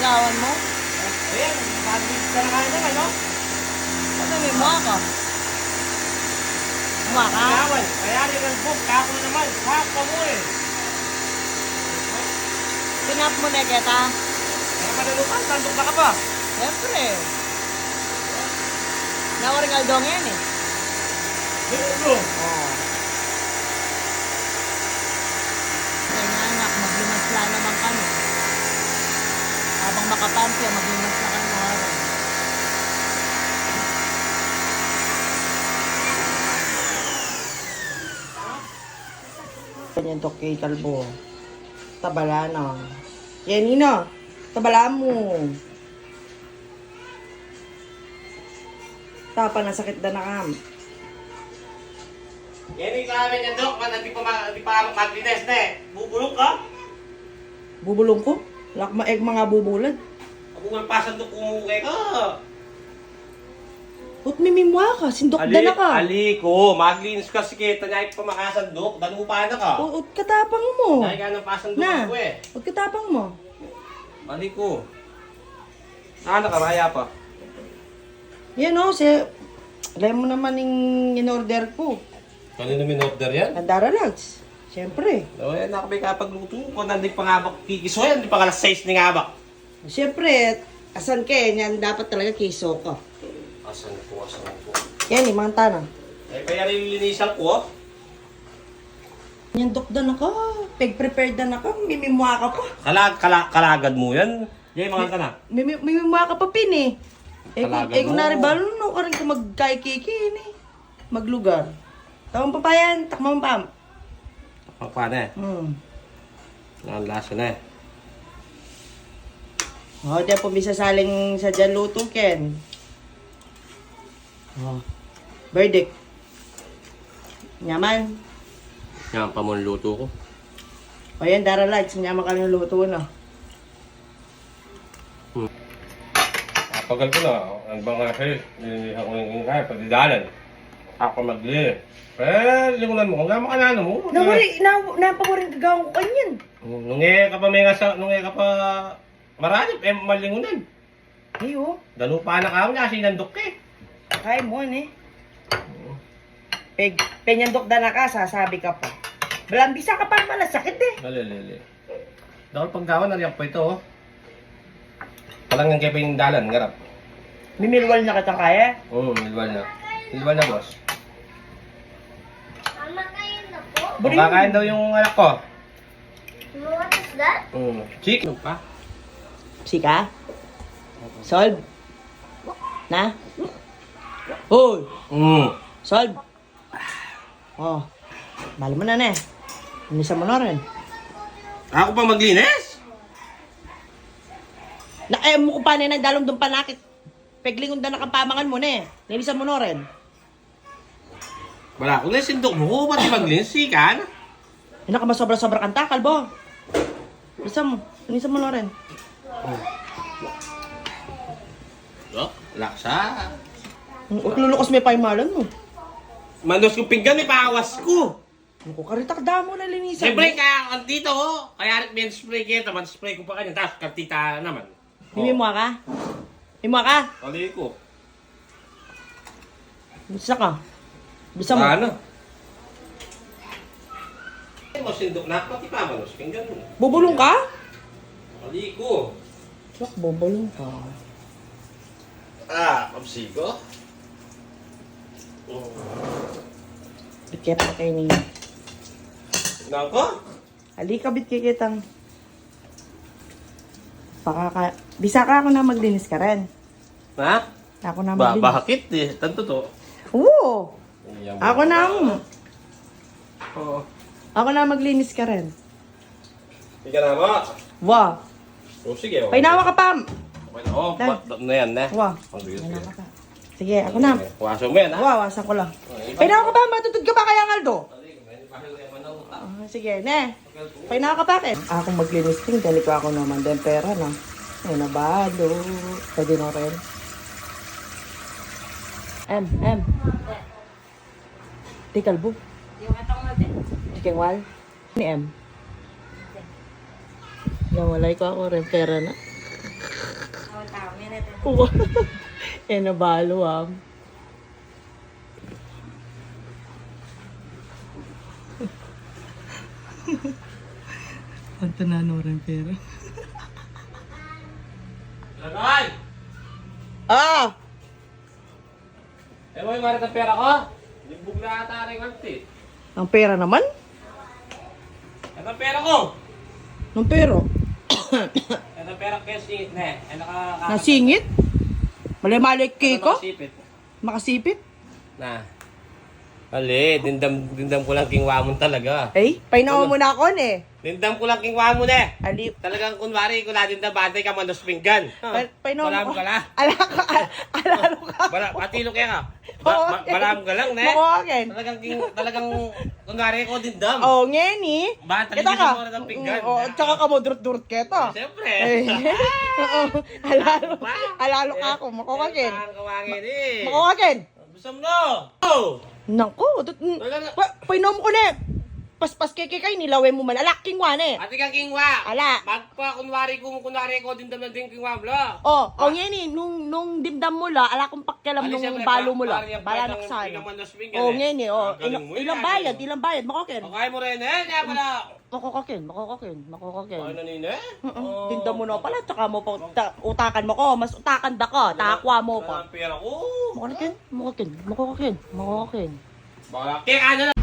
binitawan mo? Ayan, pag-ibig ka na kanya, ano? Ano may mukha ka? Mukha ka? Kawan, kaya rin ang book, kako na naman. Kako mo eh. Pinap mo na kita? Kaya manalupan, sandok na ka pa. Siyempre. Nawaring aldong yan eh. Dito. Oo. Kaya nga anak, maglimasla naman kami. Habang makapampi, maglimasla kami ng araw. Ganyan to kay Kalbo. Tabala na. Yan, Nino. Tabala mo. Tapa na sakit na nakam. Yan yung kami niya, Dok. Di pa maglinis na eh. Bubulong ka? Bubulong ko? Lak maeg mga bubulad. Ako nga pasandok kumukay ka. Put mimimwa ka. Sindok na ka. Aliko, maglinis ka si Kita niya pa makasandok. Danupa na ka. Ut katapang mo. Dahil ka ng pasandok Na. ako eh. Ut katapang mo. Aliko. Saan ka, Raya pa? Yan o, alam mo naman yung in-order ko. Kanina min-order yan? Andara Lags. Siyempre. O yan, ako may kapagluto ko. Nandang pangabak kikiso yan. Hindi pa kalas 6 ni ngabak. Siyempre, asan ka eh. Yan dapat talaga kiso ka. Asan ko. Yan, yung mga tanong. Eh, kaya nililinisan ko. Yan, dokda na ka. Peg-prepared na ka. Mimimwa ka pa. Kalagad mo yan. Yan, mga ka na. Mimimwa ka pa, Pin eh. Talaga Kung mo. naribalo, no ka rin ka magkaikikin eh. Maglugar. Tawang pa pa yan, takmang pam. Paano eh? Ang lasa na eh. Oh, di po bisasaling sa dyan luto, Ken. Oh. Verdict. Nyaman. Yan pa mo ang luto ko. O yan, Dara Lights. Nyaman ka ng luto na. Pagal ko na. Ang bang kasi, ako yung kaya, pagdidalan. Ako maglinis. Eh, lingunan mo. Kung nga makanano mo. Napawaring gagawin ko kanyan. Nung ka pa may ngasa, nung ka pa marami, eh, malingunan. Ayo, Dalupa na ka, nga sinandok ka eh. kaya mo eh. Penyandok na ka, sasabi ka pa. Balambisa ka pa pala, sakit eh. Malilili. Dahil paggawa na riyan po ito, oh. Palang yung kaya yung dalan, ngarap. Mimilwal na kita kaya. Oo, nilwal na. Nilwal na, boss. Mama, kain na po? Kung kakain daw yung anak ko. What is that? Chicken pa. Sika? Solve? Na? Hoy! Solve? Oh. Mahal mo na na eh. Inisa mo na rin. Ako pa maglinis? Mo ko pa na nagdalong doon panakit. Peglingon na nakapamangan mo na eh. Nilisa mo na rin. Wala ko na sindok mo. Ba't di maglinis? Sikan? Hindi ka masobra-sobra kanta, kalbo. Nilisa mo na rin. Laksa. Lulukas may paimalan mo. Manos kong pinggan, may pawas ko. Muko karitak damo na linisan. Siyempre, kaya dito, oh. Kaya may spray kita, man spray ko pa kanya. Tapos, kartita naman. Mimo ka? Mimo ka? Kali ko. Bisa ka? Bisa mo? Ano? Ay, mo sindok na. Pati pa, manos pinggan mo. Bubulong ka? Kali ko. Sak, bubulong ka. Kapsigo. Bit pa kayo niya. Nako? Halika, bit kitang. Bisa ka ako na maglinis ka rin. Ha? Ako na maglinis. Bakit eh? Tanto to. Oo. Ako na. Oo. Ako na maglinis ka rin. Hindi ka na mo. Wah. O sige. Painawa ka, Pam. Okay na. Oh, na yan na. Wah. Painawa ka pa. Sige, ako na. Waso mo yan ha? Wah, wasan ko lang. Painawa ka, Pam. Matutod ka pa kaya, Ngaldo? Sige, ne. Painawa ka pa akin. Akong maglinis ting. Dali ko ako naman din pera na. Ay, nabado. Pwede na rin. M. Di kalbo. Yung atong mo din. Di kengwal. Ni M. Nawalay ko ako rin pera na. Eh, nabalo ah. Ang tanano rin pera. Lagay! Ah! Eh, mo yung marit ang pera ko? Limbog na ata rin anti. Ang pera naman? Ito ang pera ko! Ang pera? Ito ang pera ko yung singit na eh. Nasingit? Mali-mali ko? Makasipit. Makasipit? Na. Ali, dindam ko lang kingwamon talaga. Eh, painaw mo na ako eh. Dindam ko lang kingwamon eh. Ali, Talagang kunwari, kung natin na batay ka manos pinggan. painaw Balam mo. ka lang. Alalo ka. Patilo kaya ka. Oo. Balam ka lang, ne? Makuhakin. Talagang, kunwari ko dindam. Oh, ngeni. Ba, Kita talagang ka. mo na ng pinggan. Oh, tsaka ka mo durut-durut keto. Siyempre. Eh. Oo. Alalo ka ako. Makuhakin. Ang kawangin eh. Makuhakin. Gusto mo no? Oh! Naku, painaw mo ko na. Paspas kay nilawin mo man. Alak, kingwa na eh. Ate kang kingwa. Ala. Kunwari ko dindam ng kingwa blo. Oh, ngeni, nung dimdam mo la, ala kong pakialam nung balo mo la. Balanak sa ano. Oh, ngeni, oh. Ilang bayad, makuhakin. Okay mo rin eh. Kaya pala. Makuhakin. Ano nina? Tinda mo na pala, tsaka mo pa, utakan mo ko, mas utakan da ko, takwa mo pa. Ang pera ko. Makuhakin. Baka kaya ano na.